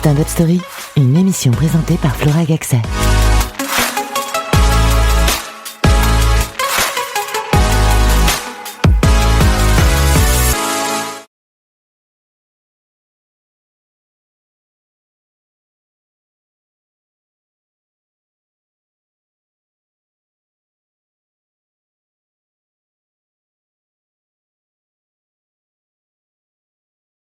Stand-up Story, une émission présentée par Flora Gaxet.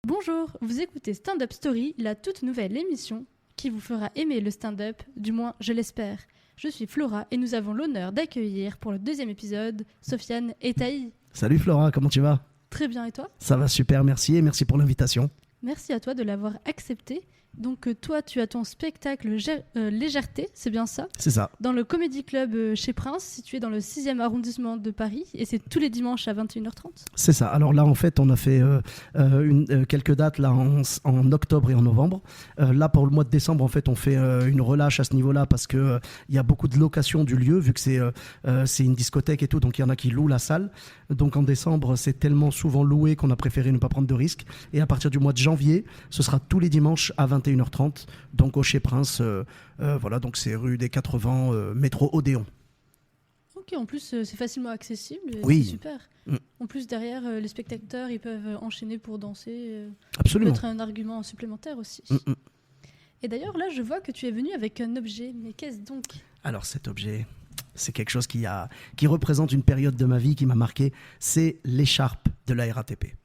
Bonjour, vous écoutez Stand-up Story, la toute nouvelle émission qui vous fera aimer le stand-up, du moins je l'espère. Je suis Flora et nous avons l'honneur d'accueillir pour le deuxième épisode Sofiane et Taï. Salut Flora, comment tu vas ? Très bien, et toi ? Ça va super, merci et merci pour l'invitation. Merci à toi de l'avoir accepté. Donc toi, tu as ton spectacle Légèreté, c'est bien ça ? C'est ça. Dans le Comedy Club chez Prince, situé dans le 6e arrondissement de Paris, et c'est tous les dimanches à 21h30 ? C'est ça. Alors là, en fait, on a fait quelques dates là, en octobre et en novembre. Là, pour le mois de décembre, en fait, on fait une relâche à ce niveau-là parce qu'il y a beaucoup de location du lieu, vu que c'est une discothèque et tout, donc il y en a qui louent la salle. Donc en décembre, c'est tellement souvent loué qu'on a préféré ne pas prendre de risques. Et à partir du mois de janvier, ce sera tous les dimanches à 21h30, donc au Chez Prince. Voilà, donc c'est rue des 80, métro Odéon. Ok, en plus c'est facilement accessible, Oui. C'est super. En plus derrière, les spectateurs ils peuvent enchaîner pour danser. Absolument. Ça peut être un argument supplémentaire aussi. Et d'ailleurs là je vois que tu es venu avec un objet, mais qu'est-ce donc ? Alors cet objet, c'est quelque chose qui représente une période de ma vie qui m'a marqué, c'est l'écharpe de la RATP.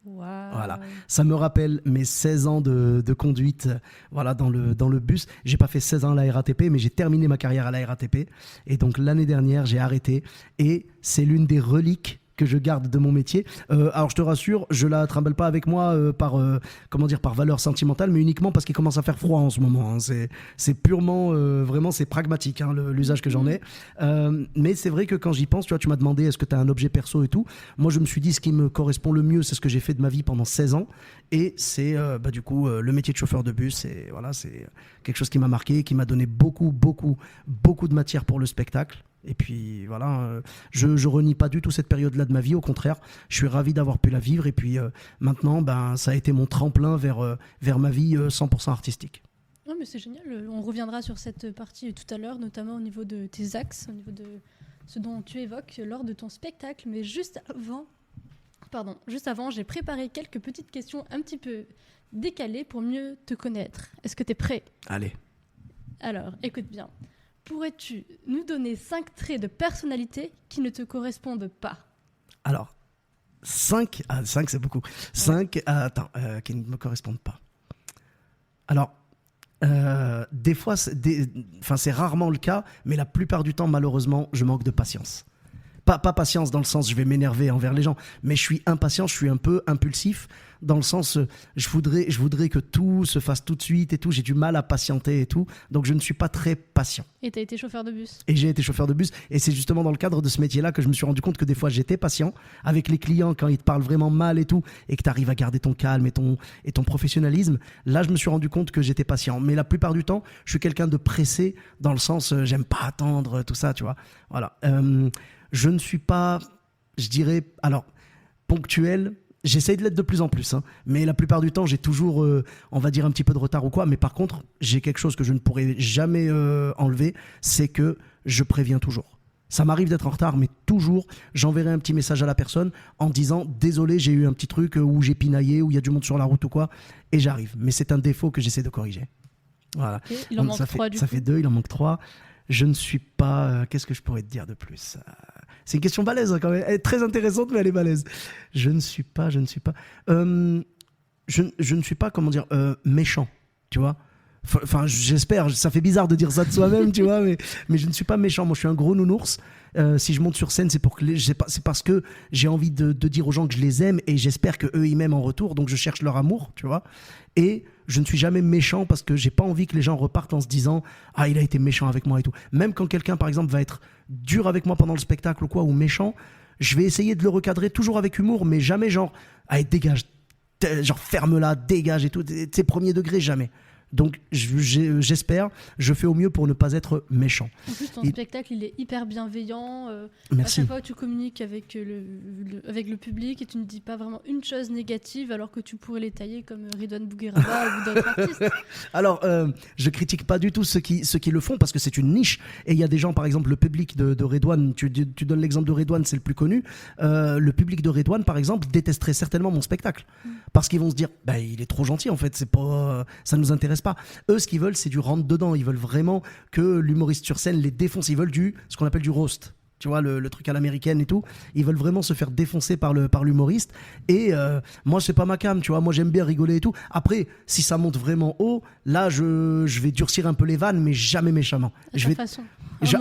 Wow. Voilà, ça me rappelle mes 16 ans de conduite, voilà, dans le bus. J'ai pas fait 16 ans à la RATP, mais j'ai terminé ma carrière à la RATP. Et donc l'année dernière, j'ai arrêté. Et c'est l'une des reliques que je garde de mon métier. Alors je te rassure, je la trimballe pas avec moi par valeur sentimentale, mais uniquement parce qu'il commence à faire froid en ce moment. Hein. C'est purement, vraiment, c'est pragmatique, hein, l'usage que j'en ai. Mais c'est vrai que quand j'y pense, tu m'as demandé est-ce que tu as un objet perso et tout. Moi, je me suis dit ce qui me correspond le mieux, c'est ce que j'ai fait de ma vie pendant 16 ans. Et c'est du coup le métier de chauffeur de bus. Et voilà, c'est quelque chose qui m'a marqué, qui m'a donné beaucoup de matière pour le spectacle. Et puis voilà, je renie pas du tout cette période-là de ma vie, au contraire, je suis ravi d'avoir pu la vivre. Et puis maintenant, ça a été mon tremplin vers ma vie 100% artistique. Non mais c'est génial, on reviendra sur cette partie tout à l'heure, notamment au niveau de tes axes, au niveau de ce dont tu évoques lors de ton spectacle. Mais juste avant, j'ai préparé quelques petites questions un petit peu décalées pour mieux te connaître. Est-ce que tu es prêt ? Allez. Alors, écoute bien. Pourrais-tu nous donner 5 traits de personnalité qui ne te correspondent pas ? Alors, 5 c'est beaucoup. 5, qui ne me correspondent pas. Alors, des fois, c'est rarement le cas, mais la plupart du temps, malheureusement, je manque de patience. Pas patience dans le sens je vais m'énerver envers les gens, mais je suis impatient, je suis un peu impulsif dans le sens je voudrais que tout se fasse tout de suite et tout, j'ai du mal à patienter et tout, donc je ne suis pas très patient. Et tu as été chauffeur de bus ? Et j'ai été chauffeur de bus, et c'est justement dans le cadre de ce métier-là que je me suis rendu compte que des fois j'étais patient avec les clients quand ils te parlent vraiment mal et tout, et que tu arrives à garder ton calme et ton professionnalisme. Là je me suis rendu compte que j'étais patient, mais la plupart du temps je suis quelqu'un de pressé dans le sens j'aime pas attendre tout ça, tu vois. Voilà. Je ne suis pas, je dirais, alors, ponctuel. J'essaye de l'être de plus en plus, hein, mais la plupart du temps, j'ai toujours, on va dire, un petit peu de retard ou quoi. Mais par contre, j'ai quelque chose que je ne pourrai jamais enlever, c'est que je préviens toujours. Ça m'arrive d'être en retard, mais toujours, j'enverrai un petit message à la personne en disant « Désolé, j'ai eu un petit truc où j'ai pinaillé, où il y a du monde sur la route ou quoi », et j'arrive. Mais c'est un défaut que j'essaie de corriger. Voilà. Okay, il en manque 3 du coup. Ça fait 2, il en manque 3. Je ne suis pas... qu'est-ce que je pourrais te dire de plus ? C'est une question balèze, hein, quand même. Elle est très intéressante, mais elle est balèze. Je ne suis pas... je ne suis pas, comment dire, méchant, tu vois. Enfin, j'espère. Ça fait bizarre de dire ça de soi-même, tu vois, mais je ne suis pas méchant. Moi, je suis un gros nounours. Si je monte sur scène, c'est parce que j'ai envie de dire aux gens que je les aime, et j'espère qu'eux, ils m'aiment en retour. Donc, je cherche leur amour, tu vois. Et je ne suis jamais méchant parce que j'ai pas envie que les gens repartent en se disant « Ah, il a été méchant avec moi et tout ». Même quand quelqu'un, par exemple, va être dur avec moi pendant le spectacle ou quoi, ou méchant, je vais essayer de le recadrer toujours avec humour, mais jamais genre « Allez, dégage », genre « ferme-la, dégage » et tout. C'est premier degré, jamais. Donc j'espère, je fais au mieux pour ne pas être méchant. En plus, ton spectacle, il est hyper bienveillant. Merci. À chaque fois, tu communiques avec le public et tu ne dis pas vraiment une chose négative alors que tu pourrais les tailler comme Ridwan Bougueraba ou d'autres artistes. Alors, je critique pas du tout ceux qui le font parce que c'est une niche. Et il y a des gens, par exemple, le public de Redouane, tu donnes l'exemple de Redouane, c'est le plus connu. Le public de Redouane, par exemple, détesterait certainement mon spectacle. Parce qu'ils vont se dire, bah, il est trop gentil en fait, c'est pas, ça nous intéresse pas. Eux, ce qu'ils veulent, c'est du rentre dedans. Ils veulent vraiment que l'humoriste sur scène les défonce. Ils veulent ce qu'on appelle du roast. Tu vois, le truc à l'américaine et tout. Ils veulent vraiment se faire défoncer par l'humoriste. Et moi, c'est pas ma cam, tu vois. Moi, j'aime bien rigoler et tout. Après, si ça monte vraiment haut, là, je vais durcir un peu les vannes, mais jamais méchamment.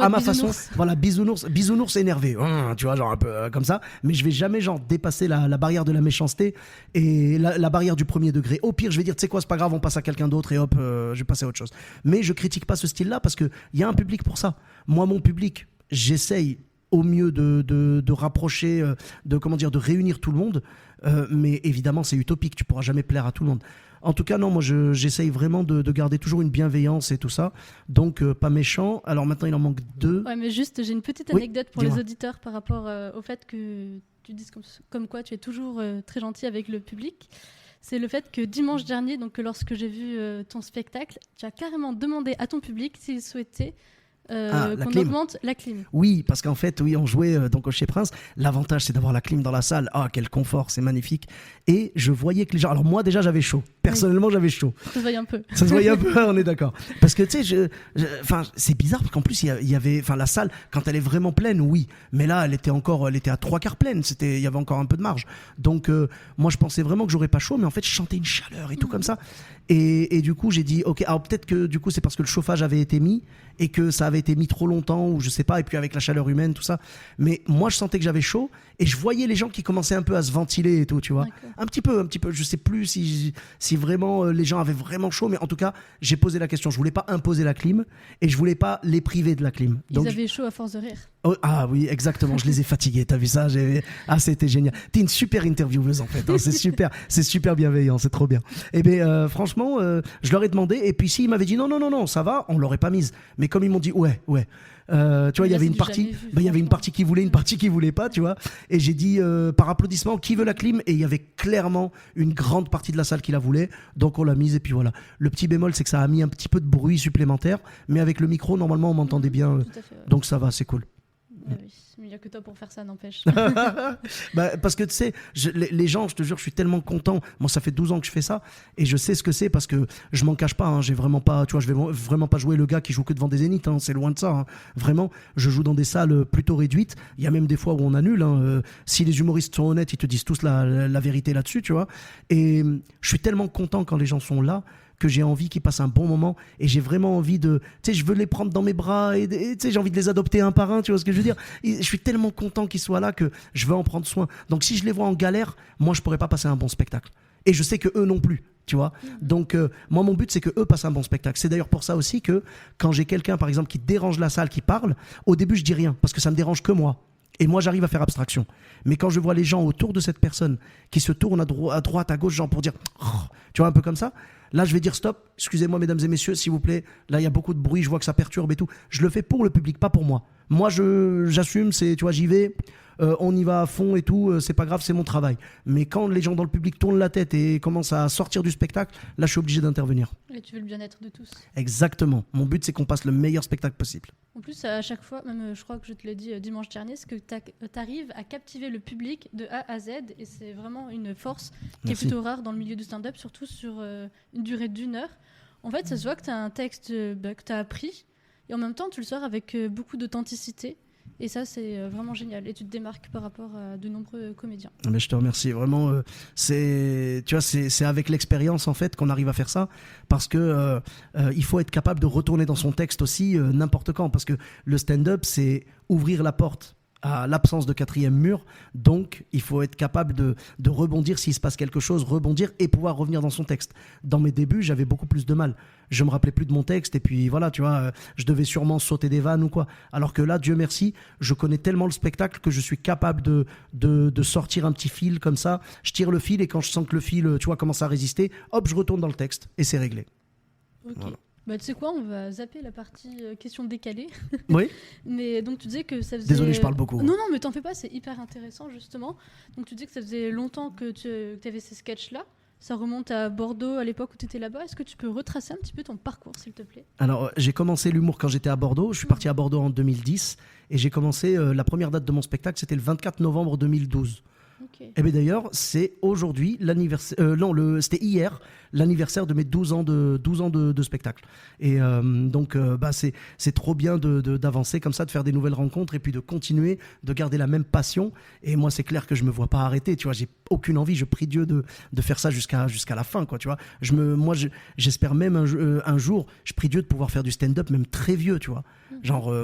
À ma façon, voilà, bisounours énervé, tu vois, genre un peu comme ça. Mais je vais jamais genre dépasser la barrière de la méchanceté et la barrière du premier degré. Au pire, je vais dire, tu sais quoi, c'est pas grave, on passe à quelqu'un d'autre et hop, je vais passer à autre chose. Mais je critique pas ce style-là parce que il y a un public pour ça. Moi, mon public, j'essaye au mieux de rapprocher, de réunir tout le monde. Mais évidemment, c'est utopique. Tu pourras jamais plaire à tout le monde. En tout cas, non, moi, j'essaye vraiment de garder toujours une bienveillance et tout ça. Donc, pas méchant. Alors maintenant, il en manque 2. Ouais, mais juste, j'ai une petite anecdote pour les auditeurs par rapport au fait que tu dises comme quoi tu es toujours très gentil avec le public. C'est le fait que dimanche dernier, donc lorsque j'ai vu ton spectacle, tu as carrément demandé à ton public s'il souhaitait qu'on augmente la clim. Oui, parce qu'en fait, oui, on jouait donc au Chez Prince. L'avantage, c'est d'avoir la clim dans la salle. Ah, quel confort, c'est magnifique. Et je voyais que les gens... Alors moi, déjà, j'avais chaud. Personnellement, j'avais chaud. Ça se voyait un peu. Ça se voyait un peu, on est d'accord. Parce que, tu sais, c'est bizarre, parce qu'en plus, il y avait... Enfin, la salle, quand elle est vraiment pleine, oui. Mais là, elle était à 3/4 pleine. Il y avait encore un peu de marge. Donc, moi, je pensais vraiment que j'aurais pas chaud, mais en fait, je sentais une chaleur et tout comme ça. Et du coup, j'ai dit, ok, alors peut-être que du coup, c'est parce que le chauffage avait été mis et que ça avait été mis trop longtemps ou je sais pas, et puis avec la chaleur humaine, tout ça. Mais moi, je sentais que j'avais chaud et je voyais les gens qui commençaient un peu à se ventiler et tout, tu vois. Un petit peu. Je sais plus si vraiment les gens avaient vraiment chaud, mais en tout cas, j'ai posé la question. Je voulais pas imposer la clim et je voulais pas les priver de la clim. Ils avaient chaud à force de rire. Oh, ah oui, exactement. Je les ai fatigués. T'as vu ça? C'était génial. T'es une super intervieweuse en fait. Hein. C'est super bienveillant. C'est trop bien. Et bien, franchement, je leur ai demandé. Et puis s'ils m'avaient dit non, ça va, on l'aurait pas mise. Mais comme ils m'ont dit ouais. Tu vois, il y avait une partie qui voulait, une partie qui voulait pas, tu vois. Et j'ai dit par applaudissement, qui veut la clim? Et il y avait clairement une grande partie de la salle qui la voulait. Donc on l'a mise et puis voilà. Le petit bémol, c'est que ça a mis un petit peu de bruit supplémentaire. Mais avec le micro, normalement, on m'entendait bien. Tout à fait, ouais. Donc ça va, c'est cool. Oui, mais il n'y a que toi pour faire ça, n'empêche. Parce que tu sais, les gens, je te jure, je suis tellement content. Moi, ça fait 12 ans que je fais ça et je sais ce que c'est parce que je m'en cache pas. Hein, j'ai vraiment pas, tu vois, je vais vraiment pas jouer le gars qui joue que devant des zéniths. Hein, c'est loin de ça. Hein. Vraiment, je joue dans des salles plutôt réduites. Il y a même des fois où on annule. Hein. Si les humoristes sont honnêtes, ils te disent tous la vérité là-dessus, tu vois. Et je suis tellement content quand les gens sont là, que j'ai envie qu'ils passent un bon moment et j'ai vraiment envie de, tu sais, je veux les prendre dans mes bras et tu sais, j'ai envie de les adopter un par un, tu vois ce que je veux dire. Et je suis tellement content qu'ils soient là que je veux en prendre soin. Donc si je les vois en galère, moi je pourrais pas passer un bon spectacle. Et je sais que eux non plus, tu vois. Donc moi mon but c'est que eux passent un bon spectacle. C'est d'ailleurs pour ça aussi que quand j'ai quelqu'un par exemple qui dérange la salle, qui parle, au début je dis rien parce que ça me dérange que moi. Et moi, j'arrive à faire abstraction. Mais quand je vois les gens autour de cette personne qui se tournent à droite, à gauche, genre pour dire, tu vois, un peu comme ça, là, je vais dire stop, excusez-moi, mesdames et messieurs, s'il vous plaît. Là, il y a beaucoup de bruit, je vois que ça perturbe et tout. Je le fais pour le public, pas pour moi. Moi, j'assume, tu vois, j'y vais, on y va à fond et tout, c'est pas grave, c'est mon travail. Mais quand les gens dans le public tournent la tête et commencent à sortir du spectacle, là, je suis obligé d'intervenir. Et tu veux le bien-être de tous. Exactement. Mon but, c'est qu'on passe le meilleur spectacle possible. En plus, à chaque fois, même je crois que je te l'ai dit dimanche dernier, c'est que tu arrives à captiver le public de A à Z et c'est vraiment une force qui est plutôt rare dans le milieu du stand-up, surtout sur une durée d'1 heure. En fait, ça se voit que tu as un texte que tu as appris et en même temps, tu le sors avec beaucoup d'authenticité. Et ça, c'est vraiment génial. Et tu te démarques par rapport à de nombreux comédiens. Mais je te remercie. Vraiment, tu vois, c'est avec l'expérience, en fait, qu'on arrive à faire ça. Parce que il faut être capable de retourner dans son texte aussi n'importe quand. Parce que le stand-up, c'est ouvrir la porte à l'absence de quatrième mur. Donc, il faut être capable de rebondir s'il se passe quelque chose, rebondir et pouvoir revenir dans son texte. Dans mes débuts, j'avais beaucoup plus de mal. Je me rappelais plus de mon texte et puis voilà, tu vois, je devais sûrement sauter des vannes ou quoi. Alors que là, Dieu merci, je connais tellement le spectacle que je suis capable de sortir un petit fil comme ça. Je tire le fil et quand je sens que le fil, tu vois, commence à résister, hop, je retourne dans le texte et c'est réglé. Ok. Voilà. Bah, tu sais quoi, on va zapper la partie question décalée. Oui. Mais donc tu disais que ça faisait... Désolé, je parle beaucoup. Non, non, mais t'en fais pas, c'est hyper intéressant justement. Donc tu disais que ça faisait longtemps que tu avais ces sketchs-là. Ça remonte à Bordeaux, à l'époque où tu étais là-bas. Est-ce que tu peux retracer un petit peu ton parcours, s'il te plaît? Alors, j'ai commencé l'humour quand j'étais à Bordeaux. Je suis parti à Bordeaux en 2010 et j'ai commencé, la première date de mon spectacle, c'était le 24 novembre 2012. Ok. Et bien d'ailleurs, c'est aujourd'hui l'anniversaire. C'était hier l'anniversaire de mes 12 ans de spectacle. Et donc, c'est trop bien d'avancer comme ça, de faire des nouvelles rencontres et puis de continuer, de garder la même passion. Et moi, c'est clair que je me vois pas arrêter. Tu vois, j'ai aucune envie. Je prie Dieu de faire ça jusqu'à la fin, quoi. Tu vois, j'espère même un jour, je prie Dieu de pouvoir faire du stand-up même très vieux, tu vois. Genre,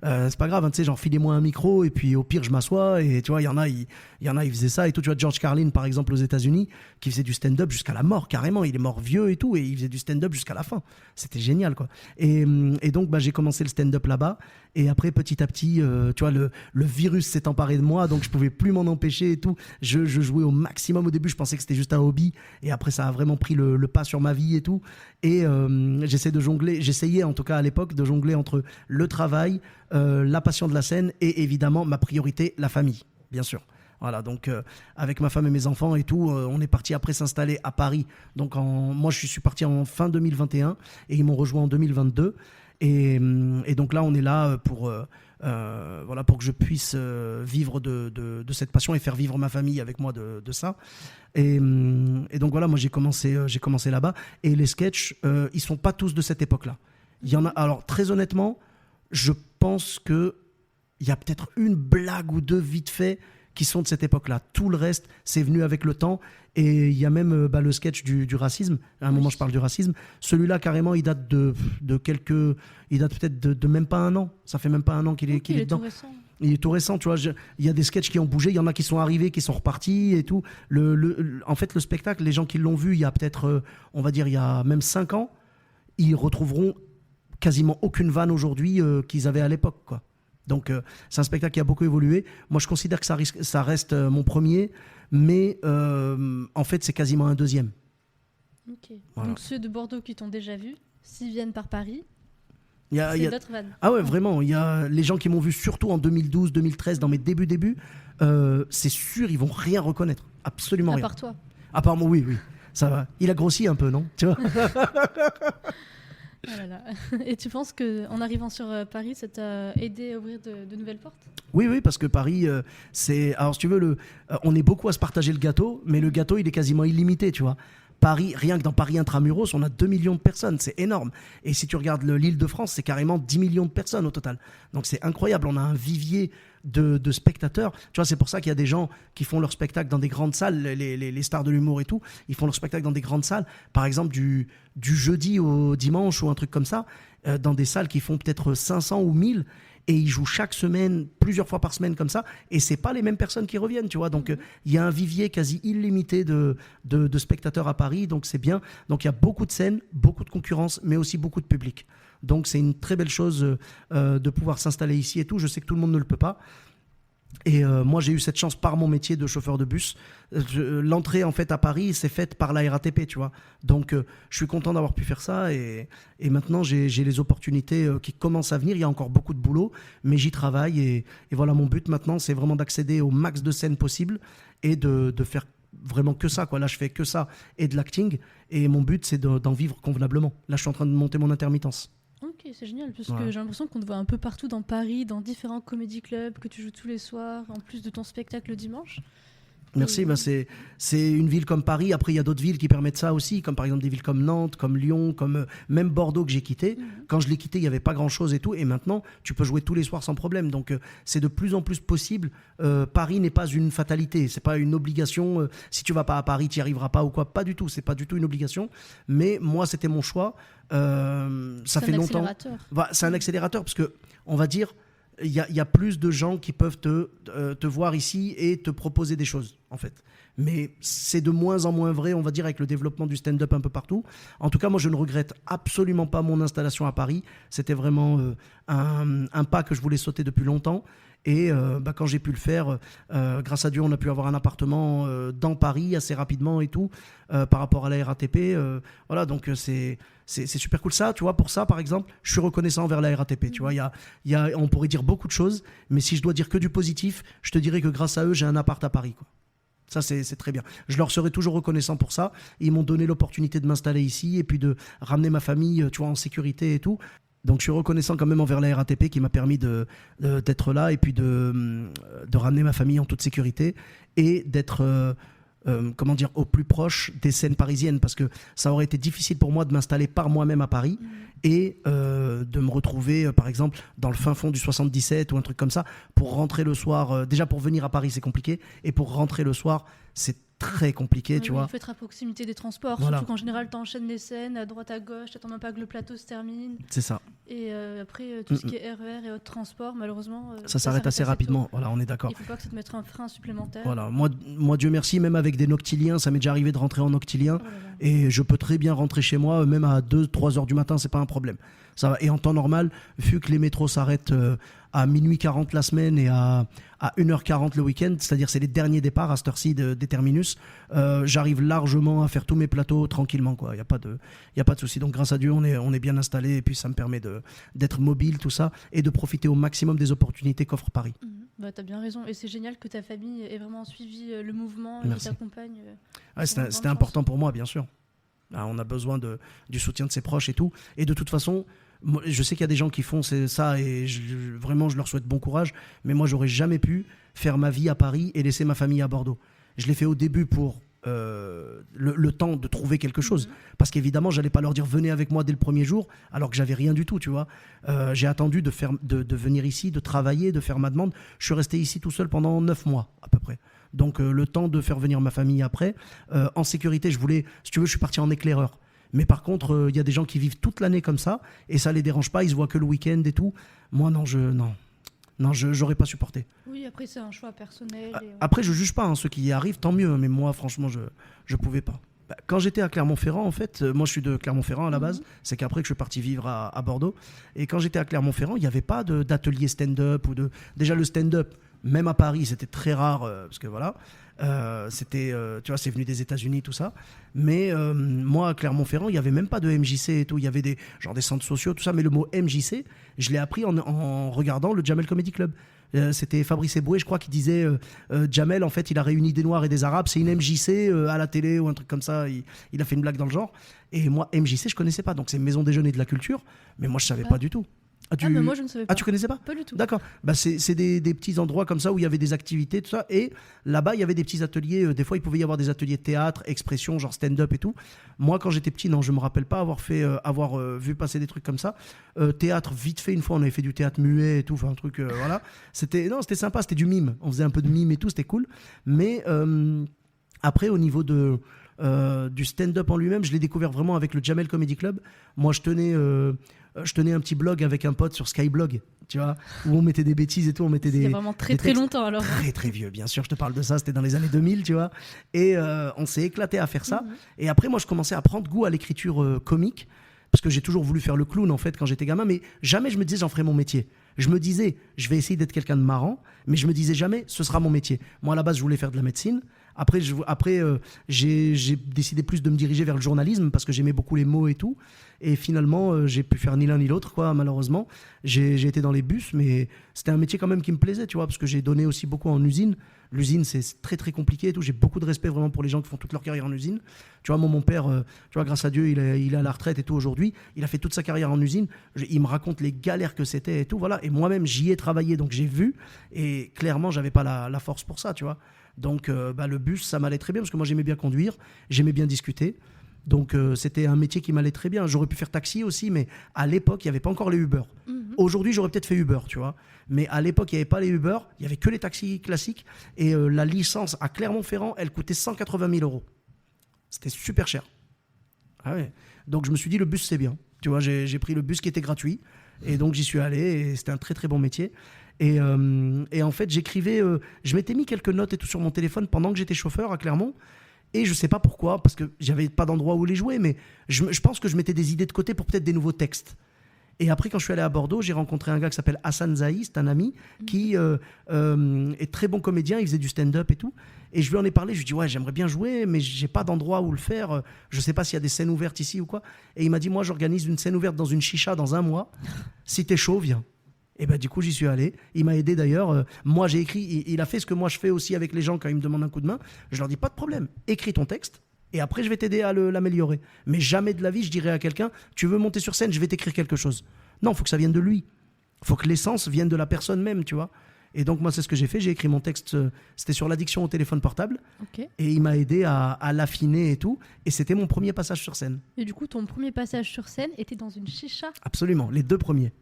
c'est pas grave, hein, tu sais, genre filez-moi un micro et puis au pire je m'assois et tu vois, il y en a, ils faisaient ça et tout. Tu vois, George Carlin par exemple aux États-Unis, qui faisait du stand-up jusqu'à la mort carrément. Il est mort vieux et tout et il faisait du stand-up jusqu'à la fin. C'était génial, quoi. Et donc j'ai commencé le stand-up là-bas et après petit à petit, tu vois, le virus s'est emparé de moi, donc je pouvais plus m'en empêcher et tout. Je jouais au maximum au début. Je pensais que c'était juste un hobby et après ça a vraiment pris le pas sur ma vie et tout. Et j'essayais en tout cas à l'époque de jongler entre le travail, la passion de la scène et évidemment ma priorité, la famille, bien sûr. Voilà, donc avec ma femme et mes enfants et tout, on est parti après s'installer à Paris. Donc moi je suis parti en fin 2021 et ils m'ont rejoint en 2022. Et donc là on est là pour que je puisse vivre de cette passion et faire vivre ma famille avec moi de ça. Et donc voilà, moi j'ai commencé là-bas. Et les sketchs, ils sont pas tous de cette époque-là. Il y en a. Alors très honnêtement, je pense que il y a peut-être une blague ou deux vite fait qui sont de cette époque-là. Tout le reste, c'est venu avec le temps. Et il y a même le sketch du racisme. À un moment, je parle du racisme. Celui-là, carrément, il date il date peut-être de même pas un an. Ça fait même pas un an qu'il est dedans. Tout récent. Il est tout récent, tu vois. Il y a des sketchs qui ont bougé, il y en a qui sont arrivés, qui sont repartis et tout. En fait, le spectacle, les gens qui l'ont vu il y a peut-être, on va dire, il y a même 5 ans, ils retrouveront quasiment aucune vanne aujourd'hui qu'ils avaient à l'époque, quoi. Donc, c'est un spectacle qui a beaucoup évolué. Moi, je considère que ça reste mon premier, mais en fait, c'est quasiment un deuxième. Ok. Voilà. Donc, ceux de Bordeaux qui t'ont déjà vu, s'ils viennent par Paris, Il y a d'autres vannes. Ah ouais, vraiment. Il y a les gens qui m'ont vu surtout en 2012, 2013, dans mes débuts. C'est sûr, ils vont rien reconnaître. Absolument À rien. part toi. À part moi, oui. Ça va. Il a grossi un peu, non? Tu vois. Oh là là. Et tu penses qu'en arrivant sur Paris, ça t'a aidé à ouvrir de nouvelles portes? Oui, parce que Paris, c'est... Alors, si tu veux, on est beaucoup à se partager le gâteau, mais le gâteau, il est quasiment illimité, tu vois. Paris, rien que dans Paris Intramuros, on a 2 millions de personnes, c'est énorme. Et si tu regardes l'Île-de-France, c'est carrément 10 millions de personnes au total. Donc c'est incroyable, on a un vivier de spectateurs. Tu vois, c'est pour ça qu'il y a des gens qui font leur spectacle dans des grandes salles, les stars de l'humour et tout, ils font leur spectacle dans des grandes salles, par exemple du jeudi au dimanche ou un truc comme ça, dans des salles qui font peut-être 500 ou 1000. Et ils jouent chaque semaine, plusieurs fois par semaine comme ça, et c'est pas les mêmes personnes qui reviennent, tu vois. Donc il y a un vivier quasi illimité de spectateurs à Paris, donc c'est bien. Donc il y a beaucoup de scènes, beaucoup de concurrence, mais aussi beaucoup de public. Donc c'est une très belle chose de pouvoir s'installer ici et tout. Je sais que tout le monde ne le peut pas. Et moi, j'ai eu cette chance par mon métier de chauffeur de bus. L'entrée, en fait, à Paris, c'est faite par la RATP, tu vois. Donc, je suis content d'avoir pu faire ça. Et maintenant, j'ai les opportunités qui commencent à venir. Il y a encore beaucoup de boulot, mais j'y travaille. Et voilà, mon but maintenant, c'est vraiment d'accéder au max de scènes possible et de faire vraiment que ça, quoi. Là, je fais que ça et de l'acting. Et mon but, c'est d'en vivre convenablement. Là, je suis en train de monter mon intermittence. Ok, c'est génial, parce Voilà. que j'ai l'impression qu'on te voit un peu partout dans Paris, dans différents comédie clubs, que tu joues tous les soirs, en plus de ton spectacle le dimanche. Merci, Et- c'est une ville comme Paris. Après, il y a d'autres villes qui permettent ça aussi, comme par exemple des villes comme Nantes, comme Lyon, comme même Bordeaux que j'ai quitté. Quand je l'ai quitté, il n'y avait pas grand-chose et tout. Et maintenant, tu peux jouer tous les soirs sans problème. Donc, c'est de plus en plus possible. Paris n'est pas une fatalité. C'est pas une obligation. Si tu vas pas à Paris, tu n'y arriveras pas ou quoi. Pas du tout. C'est pas du tout une obligation. Mais moi, c'était mon choix. Ça fait longtemps. C'est un accélérateur parce que, on va dire, il y a plus de gens qui peuvent te voir ici et te proposer des choses, en fait. Mais c'est de moins en moins vrai, on va dire, avec le développement du stand-up un peu partout. En tout cas, moi, je ne regrette absolument pas mon installation à Paris. C'était vraiment un pas que je voulais sauter depuis longtemps. Et quand j'ai pu le faire, grâce à Dieu, on a pu avoir un appartement dans Paris assez rapidement et tout, par rapport à la RATP. Voilà, donc c'est super cool. Ça, tu vois, pour ça, par exemple, je suis reconnaissant envers la RATP. Tu vois, on pourrait dire beaucoup de choses, mais si je dois dire que du positif, je te dirais que grâce à eux, j'ai un appart à Paris, quoi. Ça, c'est très bien. Je leur serai toujours reconnaissant pour ça. Ils m'ont donné l'opportunité de m'installer ici et puis de ramener ma famille, tu vois, en sécurité et tout. Donc, je suis reconnaissant quand même envers la RATP qui m'a permis d'être là et puis de ramener ma famille en toute sécurité et d'être, au plus proche des scènes parisiennes, parce que ça aurait été difficile pour moi de m'installer par moi-même à Paris et de me retrouver, par exemple, dans le fin fond du 77 ou un truc comme ça, pour rentrer le soir. Déjà, pour venir à Paris, c'est compliqué, et pour rentrer le soir, c'est très compliqué, tu vois. Il faut être à proximité des transports, voilà. Surtout qu'en général, tu enchaînes les scènes à droite, à gauche, tu n'attends même pas que le plateau se termine. C'est ça. Et après, tout ce qui est RER et autres transports, malheureusement... ça s'arrête assez rapidement, voilà, on est d'accord. Il ne faut pas que ça te mette un frein supplémentaire. Voilà, moi, Dieu merci, même avec des noctiliens, ça m'est déjà arrivé de rentrer en noctilien, et je peux très bien rentrer chez moi, même à 2-3 heures du matin, c'est pas un problème. Ça va. Et en temps normal, vu que les métros s'arrêtent à minuit 40 la semaine et à 1h40 le week-end, c'est-à-dire c'est les derniers départs à cette heure-ci des terminus, j'arrive largement à faire tous mes plateaux tranquillement, quoi. Il n'y a pas de souci. Donc grâce à Dieu, on est bien installé, et puis ça me permet d'être mobile, tout ça, et de profiter au maximum des opportunités qu'offre Paris. T'as bien raison, et c'est génial que ta famille ait vraiment suivi le mouvement et t'accompagne. C'était important pour moi, bien sûr. On a besoin du soutien de ses proches et tout. Et de toute façon, moi, je sais qu'il y a des gens qui font ça, et vraiment, je leur souhaite bon courage. Mais moi, j'aurais jamais pu faire ma vie à Paris et laisser ma famille à Bordeaux. Je l'ai fait au début pour le temps de trouver quelque chose. Parce qu'évidemment, j'allais pas leur dire venez avec moi dès le premier jour, alors que j'avais rien du tout, tu vois. J'ai attendu de venir ici, de travailler, de faire ma demande. Je suis resté ici tout seul pendant 9 mois, à peu près. Donc le temps de faire venir ma famille après. En sécurité, si tu veux, je suis parti en éclaireur. Mais par contre, il y a des gens qui vivent toute l'année comme ça, et ça les dérange pas, ils se voient que le week-end et tout. Moi, non, j'aurais pas supporté. Oui, après, c'est un choix personnel. Après, je juge pas, hein, ceux qui y arrivent, tant mieux, mais moi, franchement, je pouvais pas. Quand j'étais à Clermont-Ferrand, en fait, moi je suis de Clermont-Ferrand à la base, c'est qu'après que je suis parti vivre à Bordeaux. Et quand j'étais à Clermont-Ferrand, il n'y avait pas d'atelier stand-up. Déjà, le stand-up, même à Paris, c'était très rare, parce que voilà, c'était, tu vois, c'est venu des États-Unis, tout ça. Mais moi, à Clermont-Ferrand, il n'y avait même pas de MJC et tout. Il y avait des centres sociaux, tout ça. Mais le mot MJC, je l'ai appris en regardant le Jamel Comedy Club. C'était Fabrice Eboué, je crois, qui disait Jamel, en fait, il a réuni des Noirs et des Arabes, c'est une MJC à la télé ou un truc comme ça. Il a fait une blague dans le genre. Et moi, MJC, je connaissais pas. Donc, c'est Maison Déjeuner de la Culture. Mais moi, je savais pas du tout. Mais moi, je ne savais pas. Ah, tu connaissais pas ? Pas du tout. D'accord. C'est des petits endroits comme ça où il y avait des activités, tout ça. Et là-bas, il y avait des petits ateliers. Des fois, il pouvait y avoir des ateliers de théâtre, expression, genre stand-up et tout. Moi, quand j'étais petit, non, je me rappelle pas avoir vu passer des trucs comme ça. Théâtre, vite fait, une fois, on avait fait du théâtre muet et tout. Enfin, un truc, voilà. C'était sympa, c'était du mime. On faisait un peu de mime et tout, c'était cool. Mais après, au niveau du stand-up en lui-même, je l'ai découvert vraiment avec le Jamel Comedy Club. Moi, je tenais un petit blog avec un pote sur Skyblog, tu vois, où on mettait des bêtises et tout, C'était vraiment très très longtemps alors. Très très vieux, bien sûr, je te parle de ça, c'était dans les années 2000, tu vois. Et on s'est éclaté à faire ça. Et après, moi, je commençais à prendre goût à l'écriture comique, parce que j'ai toujours voulu faire le clown, en fait, quand j'étais gamin, mais jamais je me disais j'en ferais mon métier. Je me disais, je vais essayer d'être quelqu'un de marrant, mais je me disais jamais, ce sera mon métier. Moi, à la base, je voulais faire de la médecine. Après, j'ai décidé plus de me diriger vers le journalisme parce que j'aimais beaucoup les mots et tout. Et finalement, j'ai pu faire ni l'un ni l'autre, quoi, malheureusement. J'ai été dans les bus, mais c'était un métier quand même qui me plaisait, tu vois, parce que j'ai donné aussi beaucoup en usine. L'usine, c'est très, très compliqué et tout. J'ai beaucoup de respect vraiment pour les gens qui font toute leur carrière en usine. Tu vois, mon père, tu vois, grâce à Dieu, il est à la retraite et tout aujourd'hui. Il a fait toute sa carrière en usine. Il me raconte les galères que c'était et tout, voilà. Et moi-même, j'y ai travaillé, donc j'ai vu. Et clairement, j'avais pas la force pour ça, tu vois. Donc, le bus, ça m'allait très bien parce que moi, j'aimais bien conduire, j'aimais bien discuter. Donc, c'était un métier qui m'allait très bien. J'aurais pu faire taxi aussi, mais à l'époque, il n'y avait pas encore les Uber. Aujourd'hui, j'aurais peut-être fait Uber, tu vois. Mais à l'époque, il n'y avait pas les Uber, il n'y avait que les taxis classiques. Et la licence à Clermont-Ferrand, elle coûtait 180 000 €. C'était super cher. Ah ouais. Donc, je me suis dit, le bus, c'est bien. Tu vois, j'ai pris le bus qui était gratuit. Et donc, j'y suis allé et c'était un très, très bon métier. Et en fait, j'écrivais... je m'étais mis quelques notes et tout sur mon téléphone pendant que j'étais chauffeur à Clermont. Et je sais pas pourquoi, parce que j'avais pas d'endroit où les jouer, mais je pense que je mettais des idées de côté pour peut-être des nouveaux textes. Et après, quand je suis allé à Bordeaux, j'ai rencontré un gars qui s'appelle Hassan Zahi, c'est un ami, qui est très bon comédien, il faisait du stand-up et tout. Et je lui en ai parlé, je lui ai dit, ouais, j'aimerais bien jouer, mais j'ai pas d'endroit où le faire. Je sais pas s'il y a des scènes ouvertes ici ou quoi. Et il m'a dit, moi, j'organise une scène ouverte dans une chicha dans 1 mois. Si t'es chaud, viens. Et ben du coup, j'y suis allé. Il m'a aidé d'ailleurs. Moi, j'ai écrit, il a fait ce que moi je fais aussi avec les gens quand ils me demandent un coup de main. Je leur dis, pas de problème, écris ton texte. Et après, je vais t'aider à l'améliorer. Mais jamais de la vie, je dirais à quelqu'un, tu veux monter sur scène, je vais t'écrire quelque chose. Non, il faut que ça vienne de lui. Il faut que l'essence vienne de la personne même, tu vois. Et donc, moi, c'est ce que j'ai fait. J'ai écrit mon texte, c'était sur l'addiction au téléphone portable. Ok. Et il m'a aidé à l'affiner et tout. Et c'était mon premier passage sur scène. Et du coup, ton premier passage sur scène était dans une chicha. Absolument, les 2 premiers.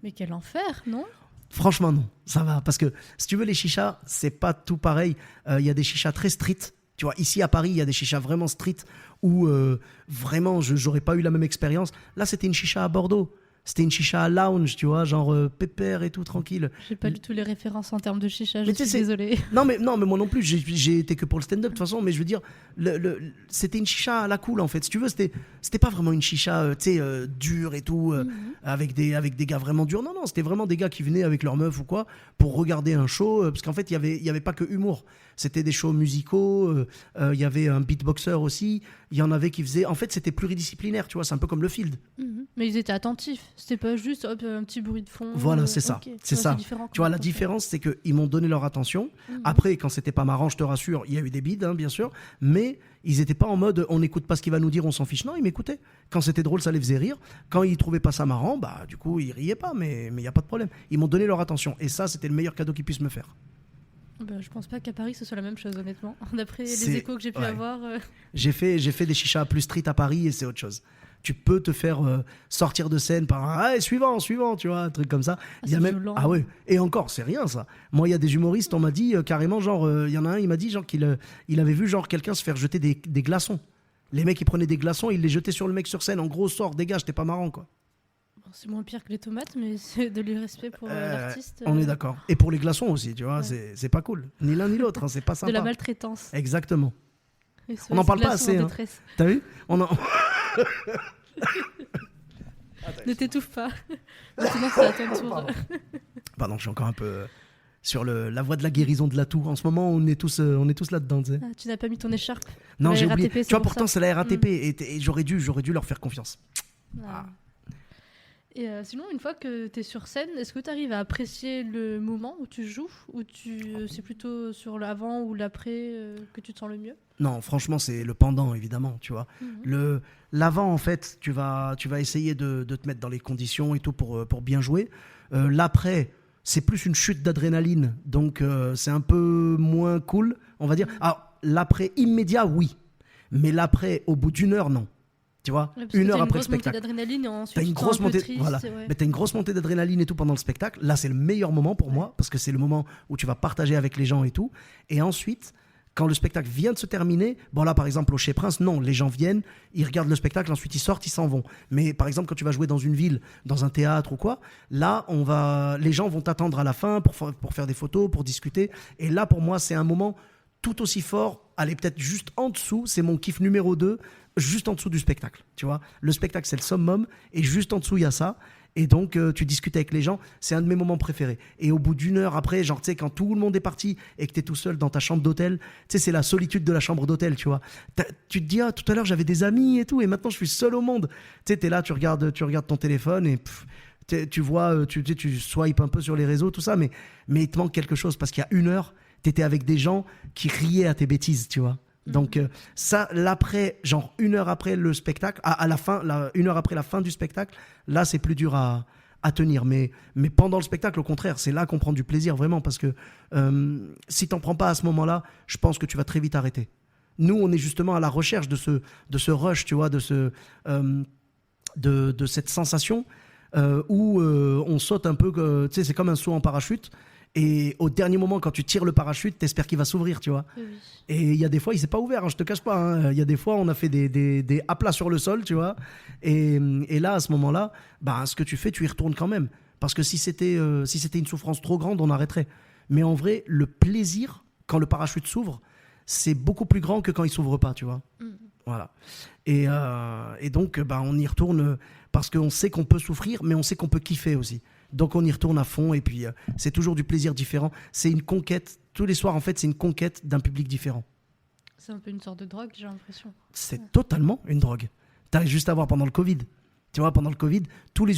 Mais quel enfer, non? Franchement, non, ça va. Parce que, si tu veux, les chichas, c'est pas tout pareil. Il y a des chichas très street. Tu vois, ici à Paris, il y a des chichas vraiment street où vraiment, j'aurais pas eu la même expérience. Là, c'était une chicha à Bordeaux. C'était une chicha à lounge, tu vois, genre pépère et tout, tranquille. J'ai pas du tout les références en termes de chicha, je Mais tu suis sais, désolée. Non, mais moi non plus, j'ai été que pour le stand-up de toute façon, mais je veux dire, c'était une chicha à la cool en fait. Si tu veux, c'était pas vraiment une chicha, tu sais, dure et tout, avec des gars vraiment durs. Non, c'était vraiment des gars qui venaient avec leur meuf ou quoi pour regarder un show, parce qu'en fait, il y avait pas que humour. C'était des shows musicaux, il y avait un beatboxer aussi, il y en avait qui faisaient. En fait, c'était pluridisciplinaire, tu vois, c'est un peu comme le field. Mais ils étaient attentifs, c'était pas juste hop, un petit bruit de fond. Voilà, c'est ça. Ok. C'est Ouais, ça. différent, Tu vois, la comment on fait. différence, c'est qu'ils m'ont donné leur attention. Après, quand c'était pas marrant, je te rassure, il y a eu des bides, hein, bien sûr. Mais ils étaient pas en mode on n'écoute pas ce qu'il va nous dire, on s'en fiche. Non, ils m'écoutaient. Quand c'était drôle, ça les faisait rire. Quand ils trouvaient pas ça marrant, bah, du coup, ils riaient pas, mais il y a pas de problème. Ils m'ont donné leur attention. Et ça, c'était le meilleur cadeau qu'ils puissent me faire. Bah, je pense pas qu'à Paris ce soit la même chose, honnêtement. D'après C'est- les échos que j'ai pu ouais. avoir. J'ai fait des chichas plus street à Paris et c'est autre chose. Tu peux te faire sortir de scène par un suivant, tu vois, un truc comme ça. Il y a c'est même violent. ah ouais, et encore, c'est rien ça. Moi, il y a des humoristes, on m'a dit carrément genre il y en a un, il m'a dit genre il avait vu genre quelqu'un se faire jeter des glaçons. Les mecs ils prenaient des glaçons, ils les jetaient sur le mec sur scène. En gros, sort, dégage, t'es pas marrant quoi. Bon, c'est moins pire que les tomates, mais c'est de respect pour l'artiste. On est d'accord. Et pour les glaçons aussi, tu vois, Ouais. c'est pas cool. Ni l'un ni l'autre, hein, c'est pas De sympa. la maltraitance. Exactement. Et ce- On n'en ces parle pas glaçons assez, en hein. détresse. T'as vu On en... Ne t'étouffe pas. Sinon, c'est à ton tour. Pardon, je suis encore un peu sur la voie de la guérison de la toux. En ce moment, on est tous là-dedans, tu sais. Ah, tu n'as pas mis ton écharpe. Non, La j'ai oublié. RATP, Tu vois, pour pourtant, ça. c'est la RATP et j'aurais dû leur faire confiance. Ah. Et sinon, une fois que tu es sur scène, est-ce que tu arrives à apprécier le moment où tu joues ou c'est plutôt sur l'avant ou l'après que tu te sens le mieux? Non, franchement, c'est le pendant, évidemment, tu vois. L'avant, en fait, tu vas essayer de te mettre dans les conditions et tout pour bien jouer. L'après, c'est plus une chute d'adrénaline, donc c'est un peu moins cool, on va dire. Alors, l'après immédiat, oui. Mais l'après, au bout d'1 heure, non. Tu vois, Ouais, parce que 1 t'as heure une après le grosse montée spectacle. d'adrénaline et ensuite T'as une tu te sens grosse un peu montée, triste, voilà. ouais. Mais t'as une grosse montée d'adrénaline et tout pendant le spectacle. Là, c'est le meilleur moment pour moi parce que c'est le moment où tu vas partager avec les gens et tout. Et ensuite, quand le spectacle vient de se terminer, bon là, par exemple, au Chez Prince, non, les gens viennent, ils regardent le spectacle, ensuite ils sortent, ils s'en vont. Mais par exemple, quand tu vas jouer dans une ville, dans un théâtre ou quoi, là, les gens vont t'attendre à la fin pour faire des photos, pour discuter. Et là, pour moi, c'est un moment tout aussi fort. Allez, peut-être juste en dessous, c'est mon kiff numéro 2, juste en dessous du spectacle, tu vois. Le spectacle, c'est le summum, et juste en dessous, il y a ça. Et donc, tu discutes avec les gens, c'est un de mes moments préférés. Et au bout d'1 heure après, genre, tu sais, quand tout le monde est parti et que tu es tout seul dans ta chambre d'hôtel, tu sais, c'est la solitude de la chambre d'hôtel, tu vois. Tu te dis, ah, tout à l'heure, j'avais des amis et tout, et maintenant, je suis seul au monde. Tu sais, tu es là, tu regardes ton téléphone, et tu vois, tu swipes un peu sur les réseaux, tout ça, mais il te manque quelque chose, parce qu'il y a 1 heure, tu étais avec des gens qui riaient à tes bêtises, tu vois. Donc ça, l'après, genre 1 heure après le spectacle, à la fin, 1 heure après la fin du spectacle, là c'est plus dur à tenir. Mais pendant le spectacle, au contraire, c'est là qu'on prend du plaisir vraiment, parce que si t'en prends pas à ce moment-là, je pense que tu vas très vite arrêter. Nous, on est justement à la recherche de ce rush, tu vois, de cette sensation où on saute un peu, tu sais, c'est comme un saut en parachute. Et au dernier moment, quand tu tires le parachute, t'espères qu'il va s'ouvrir, tu vois. Oui. Et il y a des fois, il s'est pas ouvert, hein, je te cache pas. Hein. Il y a des fois, on a fait des aplats sur le sol, tu vois. Et là, à ce moment-là, bah, ce que tu fais, tu y retournes quand même. Parce que si c'était une souffrance trop grande, on arrêterait. Mais en vrai, le plaisir, quand le parachute s'ouvre, c'est beaucoup plus grand que quand il s'ouvre pas, tu vois. Voilà. Et donc, on y retourne parce qu'on sait qu'on peut souffrir, mais on sait qu'on peut kiffer aussi. Donc, on y retourne à fond et puis c'est toujours du plaisir différent. C'est une conquête. Tous les soirs, en fait, c'est une conquête d'un public différent. C'est un peu une sorte de drogue, j'ai l'impression. C'est totalement une drogue. T'as juste à voir pendant le Covid. Tu vois, pendant le Covid, tous les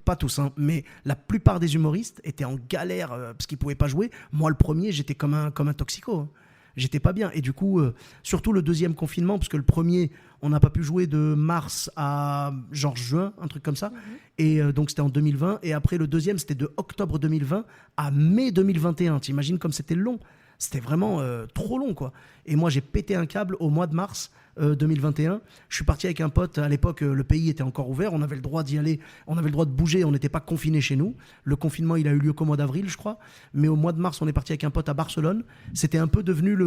pas tous, hein, mais la plupart des humoristes étaient en galère parce qu'ils pouvaient pas jouer. Moi, le premier, j'étais comme un toxico. Hein. J'étais pas bien. Et du coup, surtout le deuxième confinement, parce que le premier, on n'a pas pu jouer de mars à genre juin, un truc comme ça. Et donc, c'était en 2020. Et après, le deuxième, c'était de octobre 2020 à mai 2021. T'imagines comme c'était long. C'était vraiment trop long, quoi. Et moi, j'ai pété un câble au mois de mars 2021. Je suis parti avec un pote. À l'époque, le pays était encore ouvert. On avait le droit d'y aller. On avait le droit de bouger. On n'était pas confinés chez nous. Le confinement, il a eu lieu qu'au mois d'avril, je crois. Mais au mois de mars, on est parti avec un pote à Barcelone. C'était un peu devenu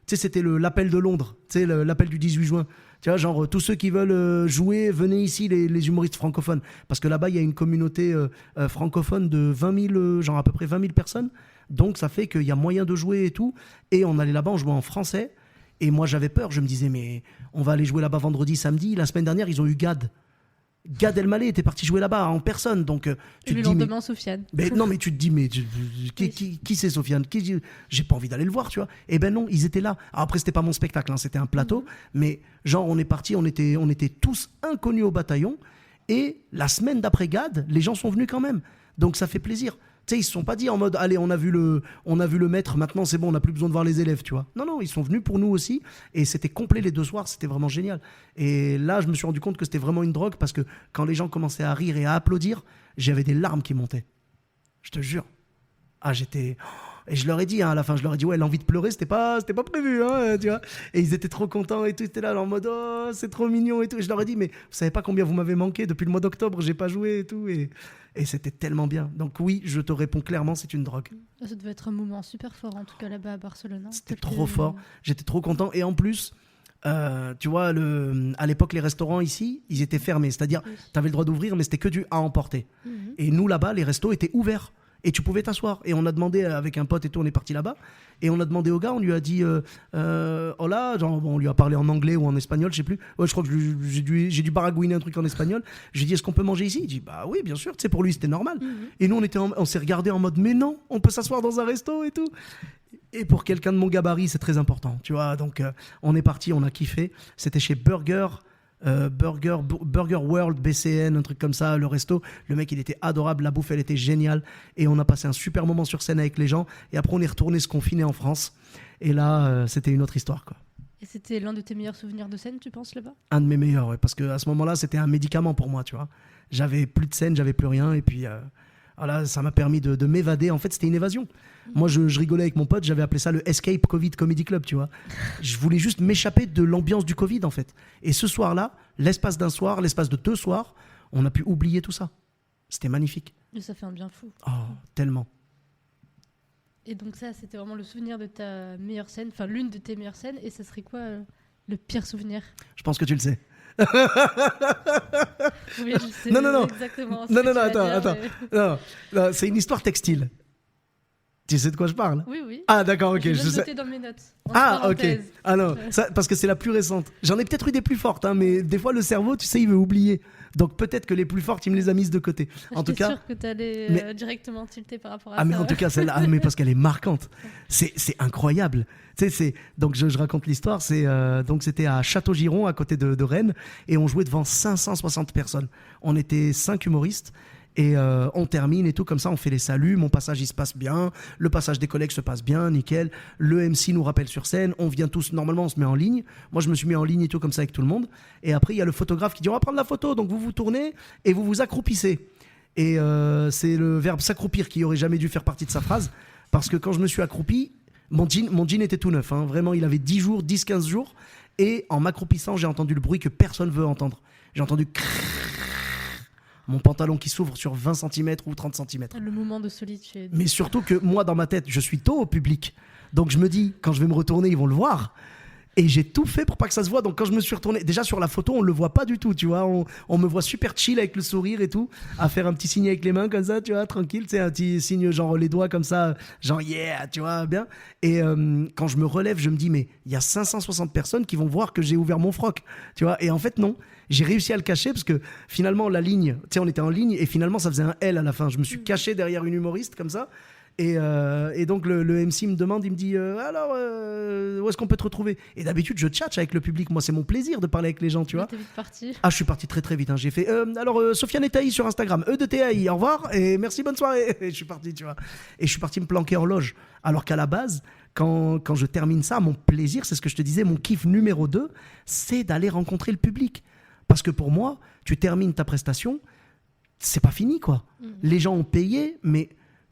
c'était l'appel de Londres. Tu sais, l'appel du 18 juin. Tu vois, genre, tous ceux qui veulent jouer, venez ici, les humoristes francophones. Parce que là-bas, il y a une communauté francophone de 20 000, genre à peu près 20 000 personnes. Donc, ça fait qu'il y a moyen de jouer et tout. Et on allait là-bas, on jouait en français. Et moi, j'avais peur. Je me disais, mais on va aller jouer là-bas vendredi, samedi. La semaine dernière, ils ont eu Gad. Gad Elmaleh était parti jouer là-bas en personne. Donc, tu te dis, lendemain, Sofiane. Non, mais tu te dis, mais qui c'est Sofiane? J'ai pas envie d'aller le voir, tu vois. Eh ben non, ils étaient là. Alors après, c'était pas mon spectacle, hein, c'était un plateau. Mais genre, on est parti, on était tous inconnus au bataillon. Et la semaine d'après Gad, les gens sont venus quand même. Donc, ça fait plaisir. Tu sais, ils se sont pas dit en mode, allez, on a vu le maître, maintenant c'est bon, on n'a plus besoin de voir les élèves, tu vois. Non, ils sont venus pour nous aussi. Et c'était complet les 2 soirs, c'était vraiment génial. Et là, je me suis rendu compte que c'était vraiment une drogue parce que quand les gens commençaient à rire et à applaudir, j'avais des larmes qui montaient. Je te jure. Ah, j'étais... Et je leur ai dit, hein, à la fin, ouais, l'envie de pleurer, c'était pas prévu, hein, tu vois. Et ils étaient trop contents et tout, ils étaient là en mode, oh, c'est trop mignon et tout. Et je leur ai dit, mais vous savez pas combien vous m'avez manqué depuis le mois d'octobre, j'ai pas joué et tout. Et c'était tellement bien. Donc oui, je te réponds clairement, c'est une drogue. Ça devait être un moment super fort, en tout cas là-bas à Barcelone. C'était trop fort, j'étais trop content. Et en plus, tu vois, à l'époque, les restaurants ici, ils étaient fermés. C'est-à-dire, tu avais le droit d'ouvrir, mais c'était que du à emporter. Et nous, là-bas, les restos étaient ouverts. Et tu pouvais t'asseoir. Et on a demandé, avec un pote et tout, on est parti là-bas. Et on a demandé au gars, on lui a dit, hola, genre, bon, on lui a parlé en anglais ou en espagnol, je sais plus. Ouais, je crois que j'ai dû baragouiner un truc en espagnol. J'ai dit, est-ce qu'on peut manger ici? Il dit, bah oui, bien sûr. Tu sais, pour lui, c'était normal. Et nous, on s'est regardé en mode, mais non, on peut s'asseoir dans un resto et tout. Et pour quelqu'un de mon gabarit, c'est très important, tu vois. Donc, on est parti, on a kiffé. C'était chez Burger World, BCN, un truc comme ça, le resto. Le mec, il était adorable, la bouffe, elle était géniale. Et on a passé un super moment sur scène avec les gens. Et après, on est retourné se confiner en France. Et là, c'était une autre histoire, quoi. Et c'était l'un de tes meilleurs souvenirs de scène, tu penses, là-bas? Un de mes meilleurs, ouais, parce qu'à ce moment-là, c'était un médicament pour moi, tu vois. J'avais plus de scène, j'avais plus rien. Et puis, voilà, ça m'a permis de m'évader. En fait, c'était une évasion. Moi, je rigolais avec mon pote, j'avais appelé ça le Escape Covid Comedy Club, tu vois. Je voulais juste m'échapper de l'ambiance du Covid, en fait. Et ce soir-là, l'espace d'un soir, l'espace de 2 soirs, on a pu oublier tout ça. C'était magnifique. Et ça fait un bien fou. Oh, tellement. Et donc ça, c'était vraiment le souvenir de ta meilleure scène, enfin l'une de tes meilleures scènes. Et ça serait quoi le pire souvenir? Je pense que tu le sais. Oui, je sais non. exactement. Non, attends. Non, c'est une histoire textile. Tu sais de quoi je parle? Oui. Ah, d'accord, ok. Je Je sais. noté dans mes notes. Ok. Ah non, ça, parce que c'est la plus récente. J'en ai peut-être eu des plus fortes, hein, mais des fois, le cerveau, tu sais, il veut oublier. Donc peut-être que les plus fortes, il me les a mises de côté. En tout cas, sûr que tu allais directement tilter par rapport à ça. Mais en tout cas, celle-là, mais parce qu'elle est marquante. C'est incroyable. Tu sais, donc je raconte l'histoire. Donc c'était à Château-Giron, à côté de Rennes, et on jouait devant 560 personnes. On était 5 humoristes. Et on termine et tout, comme ça on fait les saluts, mon passage il se passe bien, le passage des collègues se passe bien, nickel, le MC nous rappelle sur scène, on vient tous, normalement on se met en ligne, moi je me suis mis en ligne et tout comme ça avec tout le monde, et après il y a le photographe qui dit on va prendre la photo, donc vous vous tournez et vous vous accroupissez, et c'est le verbe s'accroupir qui aurait jamais dû faire partie de sa phrase, parce que quand je me suis accroupi, mon jean était tout neuf, hein, vraiment il avait 10-15 jours, et en m'accroupissant j'ai entendu le bruit que personne veut entendre, j'ai entendu mon pantalon qui s'ouvre sur 20 cm ou 30 cm. Le moment de solitude. Mais surtout que moi, dans ma tête, je suis tôt au public. Donc je me dis, quand je vais me retourner, ils vont le voir. Et j'ai tout fait pour pas que ça se voit. Donc quand je me suis retourné, déjà sur la photo, on le voit pas du tout, tu vois. On me voit super chill avec le sourire et tout, à faire un petit signe avec les mains comme ça, tu vois, tranquille, tu sais, un petit signe genre les doigts comme ça, genre yeah, tu vois, bien. Et quand je me relève, je me dis, mais il y a 560 personnes qui vont voir que j'ai ouvert mon froc, tu vois. Et en fait, non. J'ai réussi à le cacher parce que finalement, la ligne, tu sais, on était en ligne et finalement, ça faisait un L à la fin. Je me suis caché derrière une humoriste comme ça. Et donc le MC me demande, il me dit alors où est-ce qu'on peut te retrouver? Et d'habitude je tchatche avec le public, moi c'est mon plaisir de parler avec les gens, tu vois. T'es vite parti. Ah, je suis parti très très vite, hein. J'ai fait alors Sofiane et Taï sur Instagram, de TAI, au revoir et merci, bonne soirée. Et je suis parti, tu vois. Et je suis parti me planquer en loge, alors qu'à la base quand je termine ça, mon plaisir, c'est ce que je te disais, mon kiff numéro 2, c'est d'aller rencontrer le public. Parce que pour moi, tu termines ta prestation, c'est pas fini, quoi. Les gens ont payé, mais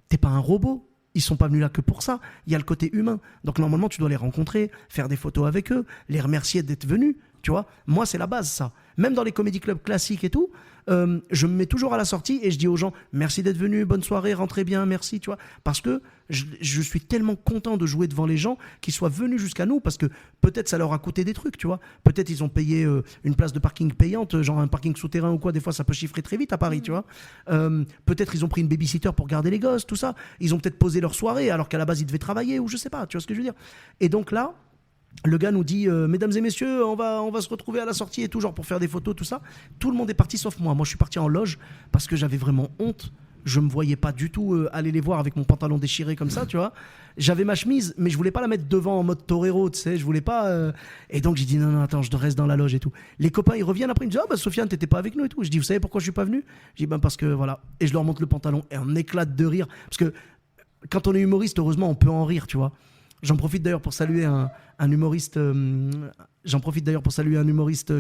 t'es pas un robot. Ils sont pas venus là que pour ça. Il y a le côté humain. Donc normalement, tu dois les rencontrer, faire des photos avec eux, les remercier d'être venus. Tu vois, moi, c'est la base, ça. Même dans les comédie clubs classiques et tout, je me mets toujours à la sortie et je dis aux gens merci d'être venus, bonne soirée, rentrez bien, merci, tu vois. Parce que je suis tellement content de jouer devant les gens qu'ils soient venus jusqu'à nous, parce que peut-être ça leur a coûté des trucs, tu vois. Peut-être ils ont payé une place de parking payante, genre un parking souterrain ou quoi. Des fois, ça peut chiffrer très vite à Paris, tu vois. Peut-être ils ont pris une babysitter pour garder les gosses, tout ça. Ils ont peut-être posé leur soirée alors qu'à la base ils devaient travailler ou je sais pas, tu vois ce que je veux dire. Et donc là, le gars nous dit mesdames et messieurs, on va se retrouver à la sortie et tout, genre pour faire des photos, tout ça. Tout le monde est parti sauf moi. Moi, je suis parti en loge parce que j'avais vraiment honte. Je me voyais pas du tout aller les voir avec mon pantalon déchiré comme ça, tu vois. J'avais ma chemise, mais je voulais pas la mettre devant en mode torero, tu sais. Je voulais pas. Et donc j'ai dit non, attends, je reste dans la loge et tout. Les copains, ils reviennent après, ils me disent Sofiane, t'étais pas avec nous et tout. Je dis vous savez pourquoi je suis pas venu? Je dis parce que voilà. Et je leur montre le pantalon et on éclate de rire parce que quand on est humoriste, heureusement, on peut en rire, tu vois. J'en profite d'ailleurs pour saluer un humoriste.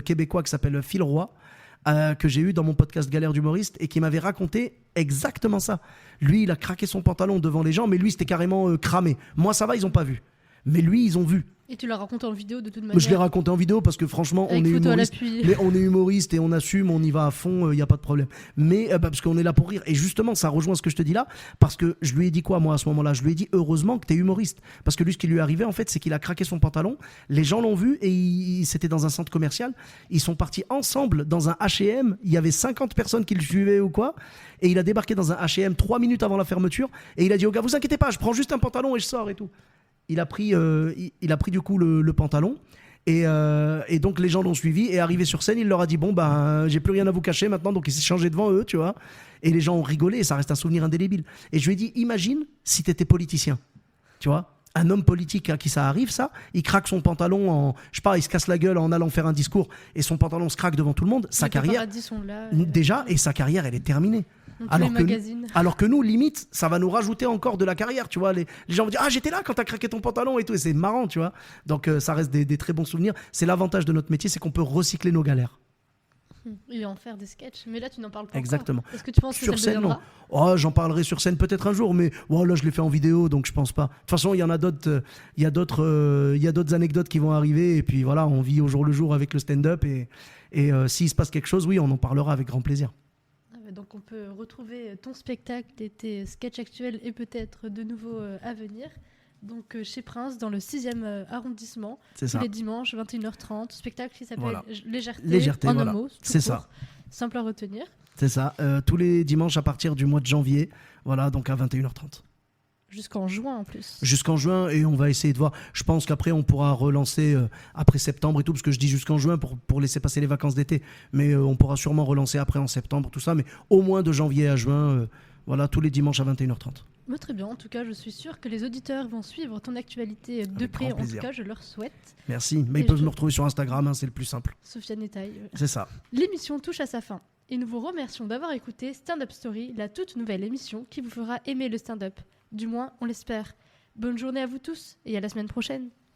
Québécois qui s'appelle Phil Roy, que j'ai eu dans mon podcast Galère d'humoriste et qui m'avait raconté exactement ça. Lui, il a craqué son pantalon devant les gens, mais lui, c'était carrément cramé. Moi, ça va, ils ont pas vu. Mais lui, ils ont vu. Et tu l'as raconté en vidéo de toute manière. Je l'ai raconté en vidéo parce que franchement, avec on est photo humoriste. à l'appui. Mais on est humoriste et on assume, on y va à fond, il n'y a pas de problème. Mais parce qu'on est là pour rire. Et justement, ça rejoint ce que je te dis là, parce que je lui ai dit quoi, moi, à ce moment-là? Je lui ai dit heureusement que tu es humoriste. Parce que lui, ce qui lui est arrivé, en fait, c'est qu'il a craqué son pantalon. Les gens l'ont vu et c'était dans un centre commercial. Ils sont partis ensemble dans un H&M. Il y avait 50 personnes qui le suivaient ou quoi. Et il a débarqué dans un H&M 3 minutes avant la fermeture. Et il a dit au gars, vous inquiétez pas, je prends juste un pantalon et je sors et tout. Il a pris du coup le pantalon et donc les gens l'ont suivi et arrivé sur scène, il leur a dit bon j'ai plus rien à vous cacher maintenant, donc il s'est changé devant eux, tu vois. Et les gens ont rigolé et ça reste un souvenir indélébile. Et je lui ai dit imagine si t'étais politicien, tu vois. Un homme politique à qui ça arrive, ça, il craque son pantalon je sais pas, il se casse la gueule en allant faire un discours et son pantalon se craque devant tout le monde, sa carrière sont là, déjà, et sa carrière elle est terminée. Alors que nous, limite, ça va nous rajouter encore de la carrière, tu vois. Les gens vont dire j'étais là quand t'as craqué ton pantalon et tout, et c'est marrant, tu vois. Donc ça reste des très bons souvenirs. C'est l'avantage de notre métier, c'est qu'on peut recycler nos galères. Et en faire des sketchs. Mais là, tu n'en parles pas. Exactement. Est-ce que tu penses sur que ça scène, deviendra? non. J'en parlerai sur scène peut-être un jour, mais là, je l'ai fait en vidéo, donc je pense pas. De toute façon, il y en a d'autres. Il y a d'autres anecdotes qui vont arriver, et puis voilà, on vit au jour le jour avec le stand-up, et s'il se passe quelque chose, oui, on en parlera avec grand plaisir. Donc on peut retrouver ton spectacle et tes sketchs actuels et peut-être de nouveaux à venir. Donc chez Prince, dans le 6e arrondissement, tous les dimanches, 21h30. Spectacle qui s'appelle Légèreté en un mot. C'est ça. Simple à retenir. C'est ça. Tous les dimanches à partir du mois de janvier. Voilà, donc à 21h30. Jusqu'en juin en plus. Jusqu'en juin, et on va essayer de voir. Je pense qu'après on pourra relancer après septembre et tout, parce que je dis jusqu'en juin pour laisser passer les vacances d'été, mais on pourra sûrement relancer après en septembre, tout ça, mais au moins de janvier à juin, voilà, tous les dimanches à 21h30. Mais très bien, en tout cas je suis sûre que les auditeurs vont suivre ton actualité de près, en tout cas je leur souhaite. Merci, mais ils peuvent me retrouver sur Instagram, c'est le plus simple. Sofiane et Taï. C'est ça. L'émission touche à sa fin et nous vous remercions d'avoir écouté Stand Up Story, la toute nouvelle émission qui vous fera aimer le stand-up. Du moins, on l'espère. Bonne journée à vous tous et à la semaine prochaine.